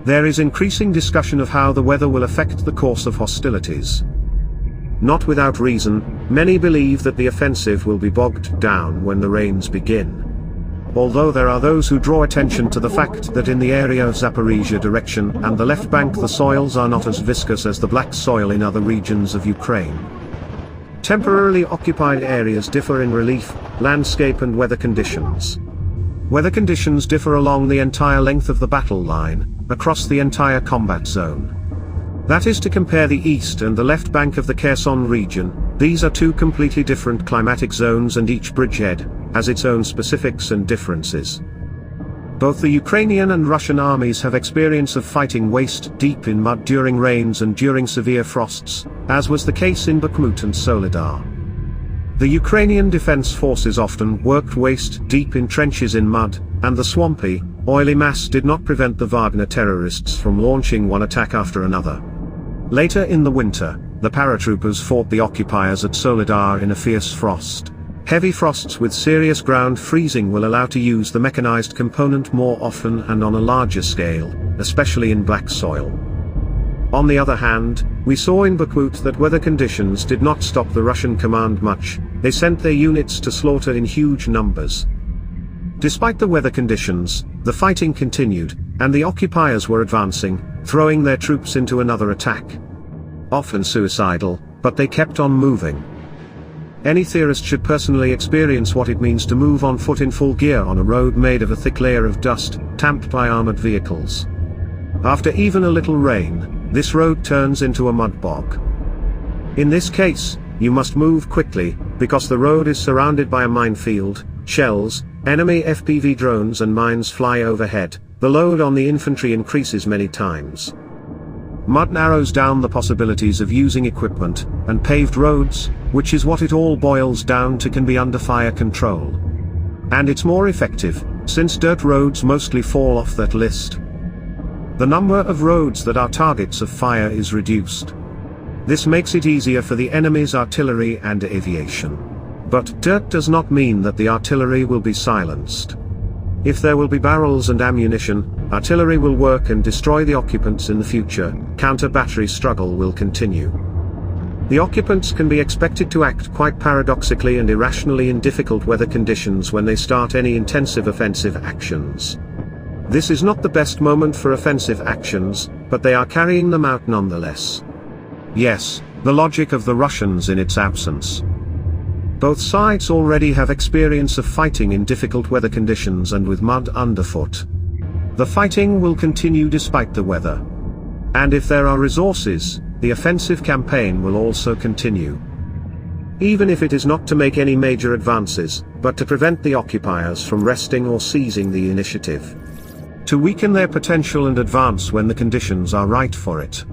There is increasing discussion of how the weather will affect the course of hostilities. Not without reason, many believe that the offensive will be bogged down when the rains begin. Although there are those who draw attention to the fact that in the area of Zaporizhia direction and the left bank the soils are not as viscous as the black soil in other regions of Ukraine. Temporarily occupied areas differ in relief, landscape and weather conditions. Weather conditions differ along the entire length of the battle line, across the entire combat zone. That is to compare the east and the left bank of the Kherson region. These are two completely different climatic zones and each bridgehead has its own specifics and differences. Both the Ukrainian and Russian armies have experience of fighting waist-deep in mud during rains and during severe frosts, as was the case in Bakhmut and Soledar. The Ukrainian defense forces often worked waist-deep in trenches in mud, and the swampy, oily mass did not prevent the Wagner terrorists from launching one attack after another. Later in the winter, the paratroopers fought the occupiers at Soledar in a fierce frost. Heavy frosts with serious ground freezing will allow to use the mechanized component more often and on a larger scale, especially in black soil. On the other hand, we saw in Bakhmut that weather conditions did not stop the Russian command much. They sent their units to slaughter in huge numbers. Despite the weather conditions, the fighting continued, and the occupiers were advancing, throwing their troops into another attack. Often suicidal, but they kept on moving. Any theorist should personally experience what it means to move on foot in full gear on a road made of a thick layer of dust, tamped by armored vehicles. After even a little rain, this road turns into a mud bog. In this case, you must move quickly, because the road is surrounded by a minefield, shells, enemy FPV drones and mines fly overhead. The load on the infantry increases many times. Mud narrows down the possibilities of using equipment, and paved roads, which is what it all boils down to, can be under fire control. And it's more effective, since dirt roads mostly fall off that list. The number of roads that are targets of fire is reduced. This makes it easier for the enemy's artillery and aviation. But dirt does not mean that the artillery will be silenced. If there will be barrels and ammunition, artillery will work and destroy the occupants in the future. Counter-battery struggle will continue. The occupants can be expected to act quite paradoxically and irrationally in difficult weather conditions when they start any intensive offensive actions. This is not the best moment for offensive actions, but they are carrying them out nonetheless. Yes, the logic of the Russians in its absence. Both sides already have experience of fighting in difficult weather conditions and with mud underfoot. The fighting will continue despite the weather. And if there are resources, the offensive campaign will also continue. Even if it is not to make any major advances, but to prevent the occupiers from wresting or seizing the initiative. To weaken their potential and advance when the conditions are right for it.